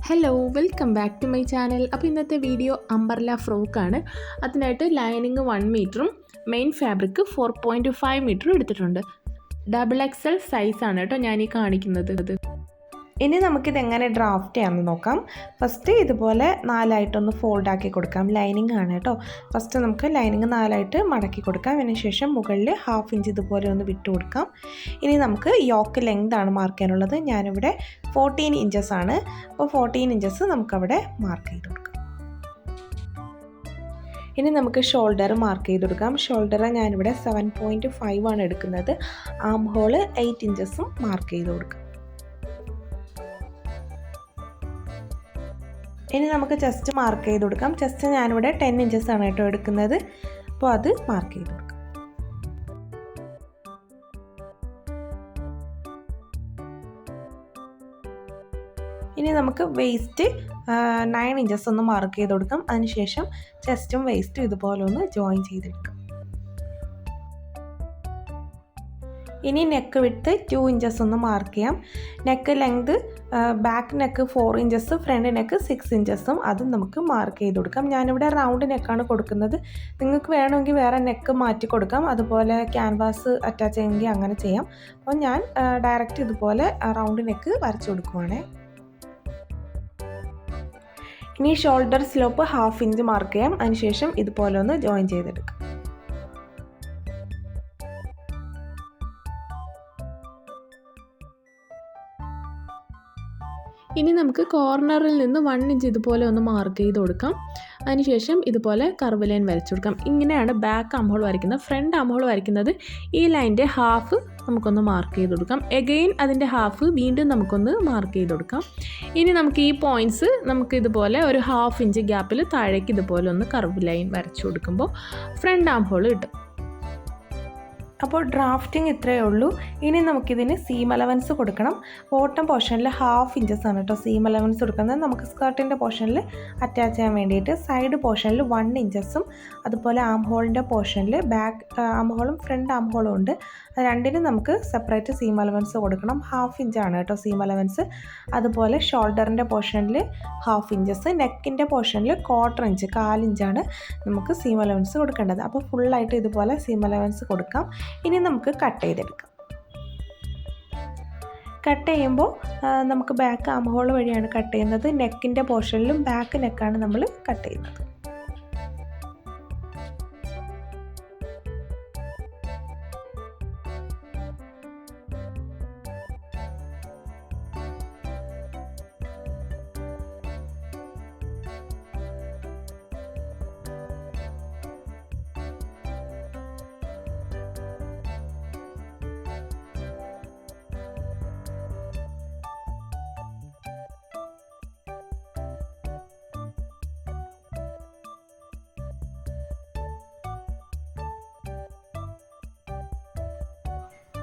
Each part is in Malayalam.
Hello welcome back to my channel. അപ്പോൾ ഇന്നത്തെ വീഡിയോ അംബർല ഫ്രോക്കാണ്. അതിനായിട്ട് ലൈനിങ് 1 മീറ്ററും മെയിൻ ഫാബ്രിക് 4.5 മീറ്ററും എടുത്തിട്ടുണ്ട്. XXL സൈസാണ് കേട്ടോ ഞാൻ ഈ കാണിക്കുന്നത്. ഇനി നമുക്കിത് എങ്ങനെ ഡ്രാഫ്റ്റ് ചെയ്യാമെന്ന് നോക്കാം. ഫസ്റ്റ് ഇതുപോലെ നാലായിട്ടൊന്ന് ഫോൾഡ് ആക്കി കൊടുക്കാം. ലൈനിങ് ആണ് കേട്ടോ. ഫസ്റ്റ് നമുക്ക് ലൈനിങ് നാലായിട്ട് മടക്കി കൊടുക്കാം. അതിനുശേഷം മുകളിൽ 1/2 ഇഞ്ച് ഇതുപോലെ ഒന്ന് വിട്ട് കൊടുക്കാം. ഇനി നമുക്ക് യോക്ക് ലെങ്ത് ആണ് മാർക്ക് ചെയ്യാനുള്ളത്. ഞാനിവിടെ 14 ഇഞ്ചസ് ആണ്. അപ്പോൾ 14 ഇഞ്ചസ് നമുക്കവിടെ മാർക്ക് ചെയ്ത് കൊടുക്കാം. ഇനി നമുക്ക് ഷോൾഡർ മാർക്ക് ചെയ്ത് കൊടുക്കാം. ഷോൾഡർ ഞാനിവിടെ 7.5 ആണ് എടുക്കുന്നത്. ആം ഹോള് 8 ഇഞ്ചസും മാർക്ക് ചെയ്ത് കൊടുക്കാം. ഇനി നമുക്ക് ചെസ്റ്റ് മാർക്ക് ചെയ്ത് കൊടുക്കാം. ചെസ്റ്റ് ഞാനിവിടെ 10 ഇഞ്ചസ് ആണ് കേട്ടോ എടുക്കുന്നത്. അപ്പോൾ അത് മാർക്ക് ചെയ്ത് കൊടുക്കാം. ഇനി നമുക്ക് വെയ്സ്റ്റ് 9 ഇഞ്ചസ് ഒന്ന് മാർക്ക് ചെയ്ത് കൊടുക്കാം. അതിനുശേഷം ചെസ്റ്റും വെയ്സ്റ്റും ഇതുപോലെ ഒന്ന് ജോയിൻ ചെയ്തെടുക്കാം. ഇനി നെക്ക് വിഡ്ത്ത് 2 ഇഞ്ചസ് ഒന്ന് മാർക്ക് ചെയ്യാം. Neck length back neck 4 inches, front neck 6 ഇഞ്ചസും അതും നമുക്ക് മാർക്ക് ചെയ്ത് കൊടുക്കാം. ഞാനിവിടെ റൗണ്ട് നെക്കാണ് കൊടുക്കുന്നത്. നിങ്ങൾക്ക് വേണമെങ്കിൽ വേറെ നെക്ക് മാറ്റി കൊടുക്കാം. അതുപോലെ ക്യാൻവാസ് അറ്റാച്ച് ചെയ്യുമെങ്കിൽ അങ്ങനെ ചെയ്യാം. അപ്പോൾ ഞാൻ ഡയറക്റ്റ് ഇതുപോലെ റൗണ്ട് നെക്ക് വരച്ചു കൊടുക്കുവാണേ. ഇനി ഷോൾഡർ സ്ലോപ്പ് 1/2 ഇഞ്ച് മാർക്ക് ചെയ്യാം. അതിനുശേഷം ഇതുപോലെ ഒന്ന് ജോയിൻ ചെയ്തെടുക്കാം. ഇനി നമുക്ക് കോർണറിൽ നിന്ന് 1 ഇഞ്ച് ഇതുപോലെ ഒന്ന് മാർക്ക് ചെയ്ത് കൊടുക്കാം. അതിനുശേഷം ഇതുപോലെ കർവ് ലൈൻ വരച്ചു കൊടുക്കാം. ഇങ്ങനെയാണ് ബാക്ക് ആം ഹോൾ വരയ്ക്കുന്നത്. ഫ്രണ്ട് ആം ഹോൾ വരയ്ക്കുന്നത് ഈ ലൈൻ്റെ 1/2 നമുക്കൊന്ന് മാർക്ക് ചെയ്ത് കൊടുക്കാം. എഗെയിൻ അതിൻ്റെ 1/2 വീണ്ടും നമുക്കൊന്ന് മാർക്ക് ചെയ്ത് കൊടുക്കാം. ഇനി നമുക്ക് ഈ പോയിൻറ്റ്സ് നമുക്ക് ഇതുപോലെ ഒരു 1/2 ഇഞ്ച് ഗ്യാപ്പിൽ താഴേക്ക് ഇതുപോലെ ഒന്ന് കർവ് ലൈൻ വരച്ചു കൊടുക്കുമ്പോൾ ഫ്രണ്ട് ആം ഹോൾ കിട്ടും. അപ്പോൾ ഡ്രാഫ്റ്റിംഗ് ഇത്രയേ ഉള്ളൂ. ഇനി നമുക്കിതിന് സീം അലവൻസ് കൊടുക്കണം. ബോട്ടം പോർഷനിൽ 1/2 ഇഞ്ചസ് ആണ് കേട്ടോ സീം അലവൻസ് കൊടുക്കുന്നത്. നമുക്ക് സ്കർട്ടിൻ്റെ പോർഷനിൽ അറ്റാച്ച് ചെയ്യാൻ വേണ്ടിയിട്ട് സൈഡ് പോർഷനിൽ 1 ഇഞ്ചസും അതുപോലെ ആം ഹോളിൻ്റെ പോർഷനിൽ ബാക്ക് ആം ഹോളും ഫ്രണ്ട് ആം ഹോളും ഉണ്ട്. അത് രണ്ടിനും നമുക്ക് സെപ്പറേറ്റ് സീം അലവൻസ് കൊടുക്കണം. 1/2 ഇഞ്ചാണ് കേട്ടോ സീം അലവൻസ്. അതുപോലെ ഷോൾഡറിൻ്റെ പോർഷനിൽ 1/2 ഇഞ്ചസ്, നെക്കിൻ്റെ പോർഷനിൽ 1/4 ഇഞ്ച് 1/4 ഇഞ്ചാണ് നമുക്ക് സീം അലവൻസ് കൊടുക്കേണ്ടത്. അപ്പോൾ ഫുള്ളായിട്ട് ഇതുപോലെ സീം അലവൻസ് കൊടുക്കാം. ഇനി നമുക്ക് കട്ട് ചെയ്തെടുക്കാം. കട്ട് ചെയ്യുമ്പോൾ നമുക്ക് ബാക്ക് ആം ഹോൾ വഴിയാണ് കട്ട് ചെയ്യുന്നത്. നെക്കിൻ്റെ പോർഷനിലും ബാക്ക് നെക്കാണ് നമ്മൾ കട്ട് ചെയ്യുന്നത്.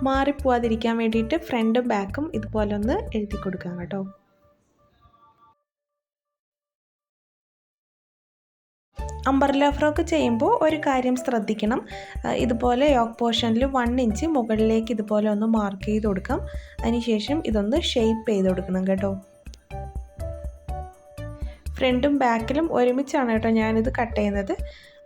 മാറിപ്പോവാതിരിക്കാൻ വേണ്ടിയിട്ട് ഫ്രണ്ടും ബാക്കും ഇതുപോലെ ഒന്ന് എഴുതി കൊടുക്കാം കേട്ടോ. അംബർല ഫ്രോക്ക് ചെയ്യുമ്പോൾ ഒരു കാര്യം ശ്രദ്ധിക്കണം. ഇതുപോലെ യോക്ക് പോർഷനിൽ 1 ഇഞ്ച് മുകളിലേക്ക് ഇതുപോലെ ഒന്ന് മാർക്ക് ചെയ്ത് കൊടുക്കാം. അതിനുശേഷം ഇതൊന്ന് ഷേപ്പ് ചെയ്ത് കൊടുക്കണം കേട്ടോ. ഫ്രണ്ടും ബാക്കിലും ഒരുമിച്ചാണ് കേട്ടോ ഞാനിത് കട്ട് ചെയ്യുന്നത്.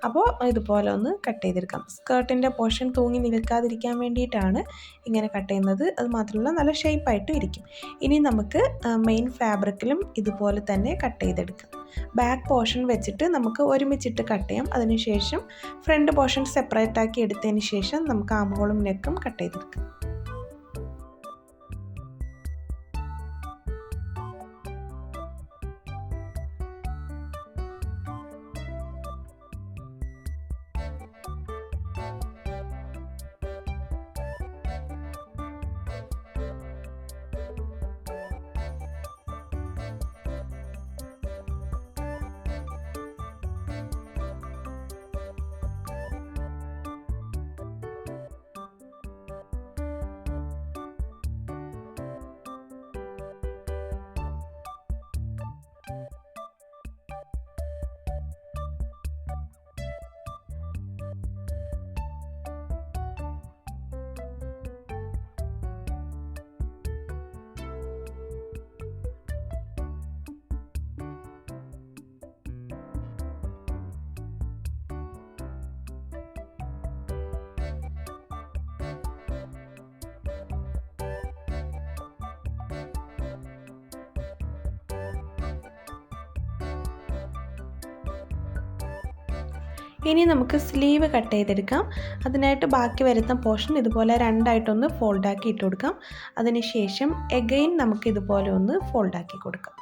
അപ്പോൾ ഇതുപോലെ ഒന്ന് കട്ട് ചെയ്തെടുക്കാം. സ്കേർട്ടിൻ്റെ പോർഷൻ തൂങ്ങി നിൽക്കാതിരിക്കാൻ വേണ്ടിയിട്ടാണ് ഇങ്ങനെ കട്ട് ചെയ്യുന്നത്. അത് മാത്രമല്ല നല്ല ഷേപ്പായിട്ടും ഇരിക്കും. ഇനി നമുക്ക് മെയിൻ ഫാബ്രിക്കിലും ഇതുപോലെ തന്നെ കട്ട് ചെയ്തെടുക്കാം. ബാക്ക് പോർഷൻ വെച്ചിട്ട് നമുക്ക് ഒരുമിച്ചിട്ട് കട്ട് ചെയ്യാം. അതിനുശേഷം ഫ്രണ്ട് പോർഷൻ സെപ്പറേറ്റ് ആക്കി എടുത്തതിന് ശേഷം നമുക്ക് ആം ഹോളും നെക്കും കട്ട് ചെയ്തെടുക്കാം. ഇനി നമുക്ക് സ്ലീവ് കട്ട് ചെയ്തെടുക്കാം. അതിനായിട്ട് ബാക്കി വരുന്ന പോർഷൻ ഇതുപോലെ രണ്ടായിട്ടൊന്ന് ഫോൾഡാക്കി ഇട്ട് കൊടുക്കാം. അതിനുശേഷം എഗെയിൻ നമുക്ക് ഇതുപോലെ ഒന്ന് ഫോൾഡാക്കി കൊടുക്കാം.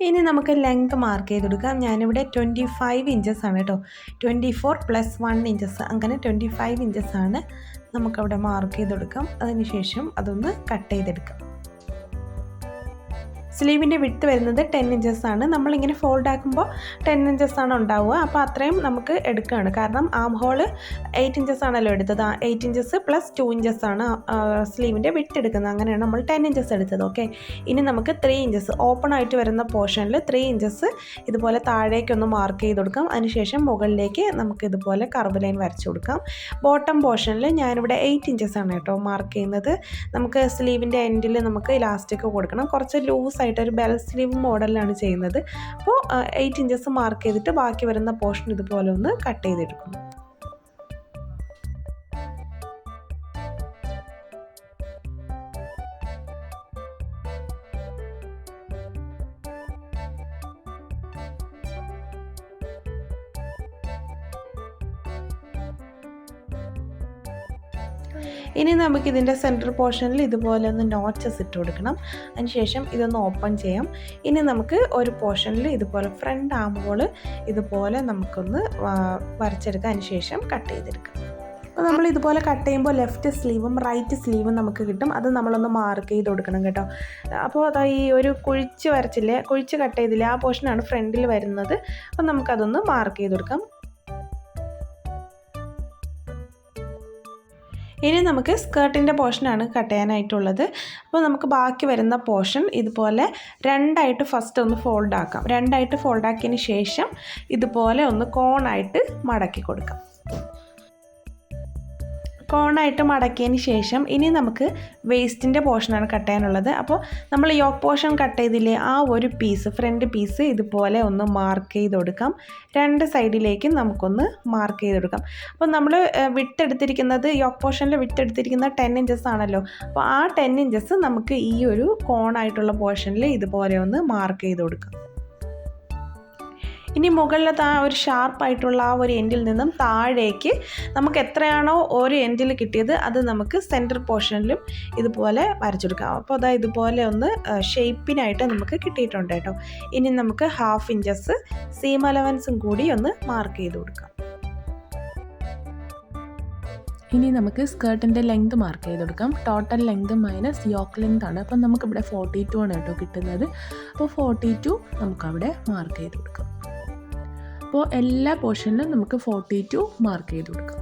ഇനി നമുക്ക് ലെങ്ത് മാർക്ക് ചെയ്ത് കൊടുക്കാം. ഞാനിവിടെ 25 ഇഞ്ചസ് ആണ് കേട്ടോ. 24 + 1 ഇഞ്ചസ്, അങ്ങനെ 25 ഇഞ്ചസ് ആണ് നമുക്കവിടെ മാർക്ക് ചെയ്ത് കൊടുക്കാം. അതിനുശേഷം അതൊന്ന് കട്ട് ചെയ്തെടുക്കാം. സ്ലീവിൻ്റെ വിഡ്ത്ത് വരുന്നത് 10 ഇഞ്ചസ് ആണ്. നമ്മളിങ്ങനെ ഫോൾഡ് ആക്കുമ്പോൾ 10 ഇഞ്ചസ് ആണ് ഉണ്ടാവുക. അപ്പോൾ അത്രയും നമുക്ക് എടുക്കുകയാണ്. കാരണം ആം ഹോള് 8 ഇഞ്ചസ് ആണല്ലോ എടുത്തത്. 8 ഇഞ്ചസ് + 2 ഇഞ്ചസ് ആണ് സ്ലീവിൻ്റെ വിഡ്ത്ത് എടുക്കുന്നത്. അങ്ങനെയാണ് നമ്മൾ 10 ഇഞ്ചസ് എടുത്തത്. ഓക്കെ, ഇനി നമുക്ക് 3 ഇഞ്ചസ് ഓപ്പൺ ആയിട്ട് വരുന്ന പോർഷനിൽ 3 ഇഞ്ചസ് ഇതുപോലെ താഴേക്കൊന്ന് മാർക്ക് ചെയ്ത് കൊടുക്കാം. അതിനുശേഷം മുകളിലേക്ക് നമുക്ക് ഇതുപോലെ കർവ് ലൈൻ വരച്ചു കൊടുക്കാം. ബോട്ടം പോർഷനിൽ ഞാനിവിടെ 8 ഇഞ്ചസ് ആണ് കേട്ടോ മാർക്ക് ചെയ്യുന്നത്. നമുക്ക് സ്ലീവിൻ്റെ എൻഡിൽ നമുക്ക് ഇലാസ്റ്റിക് കൊടുക്കണം. കുറച്ച് ലൂസായിട്ട് ഒരു ബെൽ സ്ലീവ് മോഡലിലാണ് ചെയ്യുന്നത്. അപ്പോൾ 8 ഇഞ്ചസ് മാർക്ക് ചെയ്തിട്ട് ബാക്കി വരുന്ന പോർഷൻ ഇതുപോലെ ഒന്ന് കട്ട് ചെയ്തെടുക്കുന്നു. ഇനി നമുക്കിതിൻ്റെ സെൻറ്റർ പോർഷനിൽ ഇതുപോലെ ഒന്ന് നോച്ചസ് ഇട്ട് കൊടുക്കണം. അതിനുശേഷം ഇതൊന്ന് ഓപ്പൺ ചെയ്യാം. ഇനി നമുക്ക് ഒരു പോർഷനിൽ ഇതുപോലെ ഫ്രണ്ട് ആം ഹോൾ ഇതുപോലെ നമുക്കൊന്ന് വരച്ചെടുക്കാം. അതിനുശേഷം കട്ട് ചെയ്തെടുക്കാം. അപ്പോൾ നമ്മൾ ഇതുപോലെ കട്ട് ചെയ്യുമ്പോൾ ലെഫ്റ്റ് സ്ലീവും റൈറ്റ് സ്ലീവും നമുക്ക് കിട്ടും. അത് നമ്മളൊന്ന് മാർക്ക് ചെയ്ത് കൊടുക്കണം കേട്ടോ. അപ്പോൾ അതാ ഈ ഒരു കുഴിച്ച് വരച്ചില്ലേ, കുഴിച്ച് കട്ട് ചെയ്തില്ലേ, ആ പോർഷനാണ് ഫ്രണ്ടിൽ വരുന്നത്. അപ്പോൾ നമുക്കതൊന്ന് മാർക്ക് ചെയ്ത് കൊടുക്കാം. ഇനി നമുക്ക് സ്കേർട്ടിൻ്റെ പോർഷനാണ് കട്ട് ചെയ്യാനായിട്ടുള്ളത്. അപ്പോൾ നമുക്ക് ബാക്കി വരുന്ന പോർഷൻ ഇതുപോലെ രണ്ടായിട്ട് ഫസ്റ്റ് ഒന്ന് ഫോൾഡ് ആക്കാം. രണ്ടായിട്ട് ഫോൾഡ് ആക്കിയതിന് ശേഷം ഇതുപോലെ ഒന്ന് കോണായിട്ട് മടക്കി കൊടുക്കാം. കോണായിട്ട് മടക്കിയതിന് ശേഷം ഇനി നമുക്ക് വേസ്റ്റിൻ്റെ പോർഷനാണ് കട്ട് ചെയ്യാനുള്ളത്. അപ്പോൾ നമ്മൾ യോക്ക് പോർഷൻ കട്ട് ചെയ്തില്ലേ, ആ ഒരു പീസ് ഫ്രണ്ട് പീസ് ഇതുപോലെ ഒന്ന് മാർക്ക് ചെയ്ത് കൊടുക്കാം. രണ്ട് സൈഡിലേക്കും നമുക്കൊന്ന് മാർക്ക് ചെയ്ത് കൊടുക്കാം. അപ്പോൾ നമ്മൾ വിട്ടെടുത്തിരിക്കുന്നത് യോക്ക് പോർഷനിൽ വിട്ടെടുത്തിരിക്കുന്നത് 10 ഇഞ്ചസ് ആണല്ലോ. അപ്പോൾ ആ 10 ഇഞ്ചസ് നമുക്ക് ഈ ഒരു കോണായിട്ടുള്ള പോർഷനിൽ ഇതുപോലെ ഒന്ന് മാർക്ക് ചെയ്ത് കൊടുക്കാം. ഇനി മുകളിലത്തെ ആ ഒരു ഷാർപ്പായിട്ടുള്ള ആ ഒരു എൻഡിൽ നിന്നും താഴേക്ക് നമുക്ക് എത്രയാണോ ഒരു എൻഡിൽ കിട്ടിയത് അത് നമുക്ക് സെൻറ്റർ പോർഷനിലും ഇതുപോലെ വരച്ചെടുക്കാം. അപ്പോൾ അതാ ഇതുപോലെ ഒന്ന് ഷേപ്പിനായിട്ട് നമുക്ക് കിട്ടിയിട്ടുണ്ട് കേട്ടോ. ഇനി നമുക്ക് 1/2 ഇഞ്ചസ് സീം അലവൻസും കൂടി ഒന്ന് മാർക്ക് ചെയ്ത് കൊടുക്കാം. ഇനി നമുക്ക് സ്കേർട്ടിൻ്റെ ലെങ്ത് മാർക്ക് ചെയ്ത് കൊടുക്കാം. Total length minus yoke length ആണ്. അപ്പം നമുക്കിവിടെ 42 ആണ് കേട്ടോ കിട്ടുന്നത്. അപ്പോൾ 42 നമുക്കവിടെ മാർക്ക് ചെയ്ത് കൊടുക്കാം. അപ്പോൾ എല്ലാ പോർഷനിലും നമുക്ക് 42 മാർക്ക് ചെയ്ത് കൊടുക്കാം.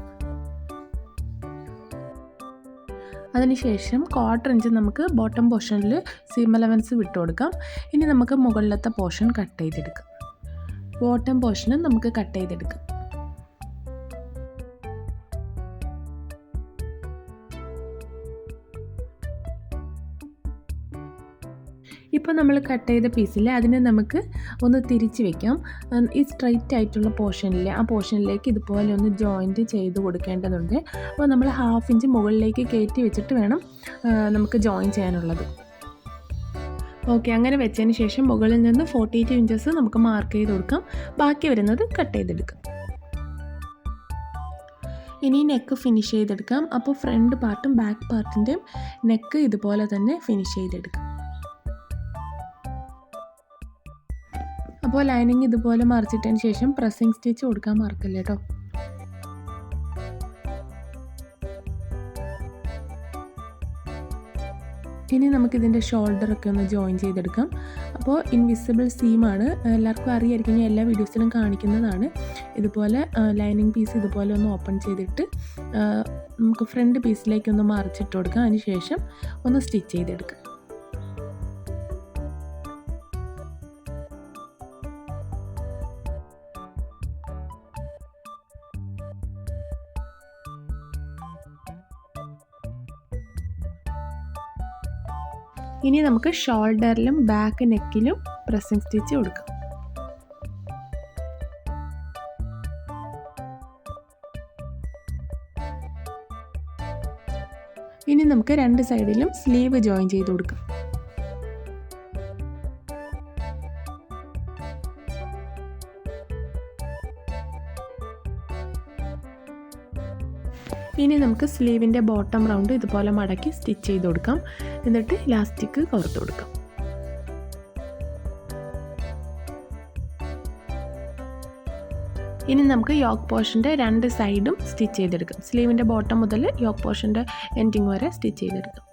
അതിനുശേഷം 1/4 ഇഞ്ച് നമുക്ക് ബോട്ടം പോർഷനിൽ സീം അലവൻസ് വിട്ട് കൊടുക്കാം. ഇനി നമുക്ക് മുകളിലത്തെ പോർഷൻ കട്ട് ചെയ്തെടുക്കാം. ബോട്ടം പോർഷനും നമുക്ക് കട്ട് ചെയ്തെടുക്കാം. ഇപ്പോൾ നമ്മൾ കട്ട് ചെയ്ത പീസിൽ അതിനെ നമുക്ക് ഒന്ന് തിരിച്ച് വെക്കാം. ഈ സ്ട്രൈറ്റ് ആയിട്ടുള്ള പോർഷനിൽ ആ പോർഷനിലേക്ക് ഇതുപോലെ ഒന്ന് ജോയിൻറ്റ് ചെയ്ത് കൊടുക്കേണ്ടതുണ്ട്. അപ്പോൾ നമ്മൾ 1/2 ഇഞ്ച് മുകളിലേക്ക് കയറ്റി വെച്ചിട്ട് വേണം നമുക്ക് ജോയിൻ ചെയ്യാനുള്ളത്. ഓക്കെ, അങ്ങനെ വെച്ചതിന് ശേഷം മുകളിൽ നിന്ന് 42 ഇഞ്ചസ് നമുക്ക് മാർക്ക് ചെയ്ത് കൊടുക്കാം. ബാക്കി വരുന്നത് കട്ട് ചെയ്തെടുക്കാം. ഇനി നെക്ക് ഫിനിഷ് ചെയ്തെടുക്കാം. അപ്പോൾ ഫ്രണ്ട് പാർട്ടും ബാക്ക് പാർട്ടിൻ്റെയും നെക്ക് ഇതുപോലെ തന്നെ ഫിനിഷ് ചെയ്തെടുക്കാം. അപ്പോൾ ലൈനിങ് ഇതുപോലെ മറിച്ചിട്ടതിന് ശേഷം പ്രസ്സിങ് സ്റ്റിച്ച് കൊടുക്കാൻ മറക്കല്ല കേട്ടോ. ഇനി നമുക്കിതിൻ്റെ ഷോൾഡറൊക്കെ ഒന്ന് ജോയിൻ ചെയ്തെടുക്കാം. അപ്പോൾ ഇൻവിസിബിൾ സീമാണ്, എല്ലാവർക്കും അറിയായിരിക്കും, ഞാൻ എല്ലാ വീഡിയോസിലും കാണിക്കുന്നതാണ്. ഇതുപോലെ ലൈനിങ് പീസ് ഇതുപോലെ ഒന്ന് ഓപ്പൺ ചെയ്തിട്ട് നമുക്ക് ഫ്രണ്ട് പീസിലേക്കൊന്ന് മറിച്ചിട്ട് കൊടുക്കാം. അതിന് ശേഷം ഒന്ന് സ്റ്റിച്ച് ചെയ്തെടുക്കാം. ഇനി നമുക്ക് ഷോൾഡറിലും ബാക്ക് നെക്കിലും പ്രസ്സിങ് സ്റ്റിച്ച് കൊടുക്കാം. ഇനി നമുക്ക് രണ്ട് സൈഡിലും സ്ലീവ് ജോയിൻ ചെയ്ത് കൊടുക്കാം. ഇനി നമുക്ക് സ്ലീവിൻ്റെ ബോട്ടം റൗണ്ട് ഇതുപോലെ മടക്കി സ്റ്റിച്ച് ചെയ്ത് കൊടുക്കാം. എന്നിട്ട് ഇലാസ്റ്റിക് കോർത്ത് കൊടുക്കാം. ഇനി നമുക്ക് യോക്ക് പോർഷൻ്റെ 2 സൈഡും സ്റ്റിച്ച് ചെയ്തെടുക്കാം. സ്ലീവിൻ്റെ ബോട്ടം മുതൽ യോക്ക് പോർഷൻ്റെ എൻഡിങ് വരെ സ്റ്റിച്ച് ചെയ്തെടുക്കാം.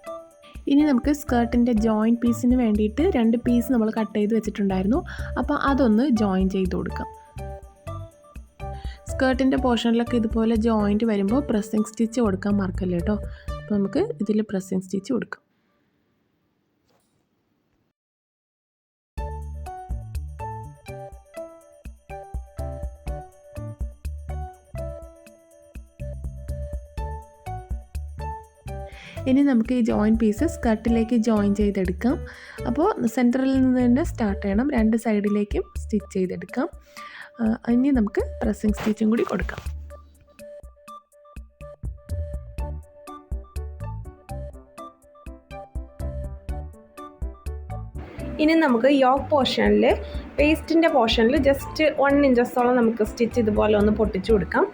ഇനി നമുക്ക് സ്കേർട്ടിൻ്റെ ജോയിൻറ്റ് പീസിന് വേണ്ടിയിട്ട് 2 പീസ് നമ്മൾ കട്ട് ചെയ്ത് വെച്ചിട്ടുണ്ടായിരുന്നു. അപ്പോൾ അതൊന്ന് ജോയിൻ ചെയ്ത് കൊടുക്കാം. സ്കേർട്ടിൻ്റെ പോർഷനിലൊക്കെ ഇതുപോലെ ജോയിൻറ്റ് വരുമ്പോൾ പ്രസ്സിങ് സ്റ്റിച്ച് കൊടുക്കാൻ മറക്കല്ലേ കേട്ടോ. അപ്പോൾ നമുക്ക് ഇതിൽ പ്രസ്സിങ് സ്റ്റിച്ച് കൊടുക്കാം. ഇനി നമുക്ക് ഈ ജോയിൻറ്റ് പീസ് സ്കർട്ടിലേക്ക് ജോയിൻ ചെയ്തെടുക്കാം. അപ്പോൾ സെൻറ്ററിൽ നിന്ന് തന്നെ സ്റ്റാർട്ട് ചെയ്യണം. 2 സൈഡിലേക്കും സ്റ്റിച്ച് ചെയ്തെടുക്കാം. ഇനി നമുക്ക് പ്രസ്സിങ് സ്റ്റിച്ചും കൂടി കൊടുക്കാം. ഇനി നമുക്ക് യോക്ക് പോർഷനിൽ വേസ്റ്റിൻ്റെ പോർഷനിൽ ജസ്റ്റ് 1 ഇഞ്ചസോളം നമുക്ക് സ്റ്റിച്ച് ഇതുപോലെ ഒന്ന് പൊട്ടിച്ചു കൊടുക്കാം.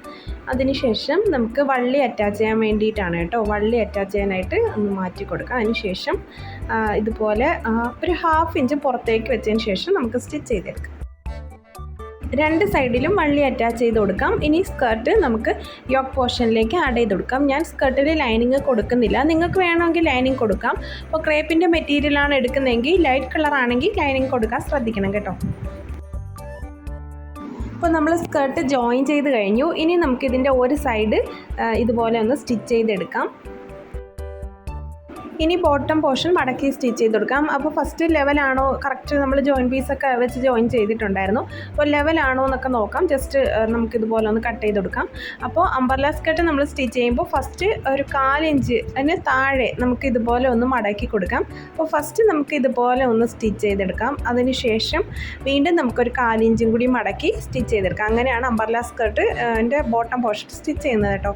അതിനുശേഷം നമുക്ക് വള്ളി അറ്റാച്ച് ചെയ്യാൻ വേണ്ടിയിട്ടാണ് കേട്ടോ. വള്ളി അറ്റാച്ച് ചെയ്യാനായിട്ട് ഒന്ന് മാറ്റി കൊടുക്കാം. അതിനുശേഷം ഇതുപോലെ ഒരു 1/2 ഇഞ്ച് പുറത്തേക്ക് വെച്ചതിന് ശേഷം നമുക്ക് സ്റ്റിച്ച് ചെയ്തെടുക്കാം. 2 സൈഡിലും വള്ളി അറ്റാച്ച് ചെയ്ത് കൊടുക്കാം. ഇനി സ്കർട്ട് നമുക്ക് യോക്ക് പോർഷനിലേക്ക് ആഡ് ചെയ്ത് കൊടുക്കാം. ഞാൻ സ്കർട്ടിൽ ലൈനിങ് കൊടുക്കുന്നില്ല. നിങ്ങൾക്ക് വേണമെങ്കിൽ ലൈനിങ് കൊടുക്കാം. അപ്പോൾ ക്രേപ്പിൻ്റെ മെറ്റീരിയലാണ് എടുക്കുന്നതെങ്കിൽ ലൈറ്റ് കളർ ആണെങ്കിൽ ലൈനിങ് കൊടുക്കാൻ ശ്രദ്ധിക്കണം കേട്ടോ. അപ്പോൾ നമ്മൾ സ്കർട്ട് ജോയിൻ ചെയ്ത് കഴിഞ്ഞു. ഇനി നമുക്കിതിൻ്റെ ഒരു സൈഡ് ഇതുപോലെ ഒന്ന് സ്റ്റിച്ച് ചെയ്തെടുക്കാം. ഇനി ബോട്ടം പോർഷൻ മടക്കി സ്റ്റിച്ച് ചെയ്ത് കൊടുക്കാം. അപ്പോൾ ഫസ്റ്റ് ലെവലാണോ കറക്റ്റ്, നമ്മൾ ജോയിൻ പീസൊക്കെ വെച്ച് ജോയിൻ ചെയ്തിട്ടുണ്ടായിരുന്നു. അപ്പോൾ ലെവലാണോ എന്നൊക്കെ നോക്കാം. ജസ്റ്റ് നമുക്കിതുപോലെ ഒന്ന് കട്ട് ചെയ്ത് കൊടുക്കാം. അപ്പോൾ അംബർല സ്കർട്ട് നമ്മൾ സ്റ്റിച്ച് ചെയ്യുമ്പോൾ ഫസ്റ്റ് ഒരു 1/4 ഇഞ്ച് അതിന് താഴെ നമുക്ക് ഇതുപോലെ ഒന്ന് മടക്കി കൊടുക്കാം. അപ്പോൾ ഫസ്റ്റ് നമുക്ക് ഇതുപോലെ ഒന്ന് സ്റ്റിച്ച് ചെയ്തെടുക്കാം. അതിന് ശേഷം വീണ്ടും നമുക്കൊരു 1/4 ഇഞ്ചും കൂടി മടക്കി സ്റ്റിച്ച് ചെയ്തെടുക്കാം. അങ്ങനെയാണ് അംബർല സ്കർട്ട് എൻ്റെ ബോട്ടം പോർഷൻ സ്റ്റിച്ച് ചെയ്യുന്നത് കേട്ടോ.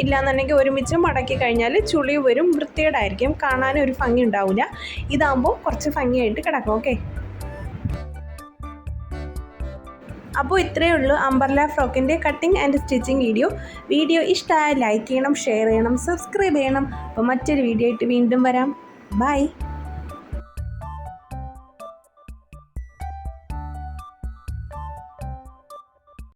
ഇല്ലാന്നുണ്ടെങ്കിൽ ഒരുമിച്ച് മടക്കി കഴിഞ്ഞാൽ ചുളി വരും, വൃത്തികേടായിരിക്കും, കാണാൻ ഒരു ഭംഗി ഉണ്ടാവില്ല. ഇതാകുമ്പോൾ കുറച്ച് ഭംഗിയായിട്ട് കിടക്കും. ഓക്കെ, അപ്പോൾ ഇത്രയേ ഉള്ളൂ അംബർല ഫ്രോക്കിൻ്റെ കട്ടിങ് ആൻഡ് സ്റ്റിച്ചിങ് വീഡിയോ ഇഷ്ടമായ ലൈക്ക് ചെയ്യണം, ഷെയർ ചെയ്യണം, സബ്സ്ക്രൈബ് ചെയ്യണം. അപ്പോൾ മറ്റൊരു വീഡിയോ ആയിട്ട് വീണ്ടും വരാം. ബൈ.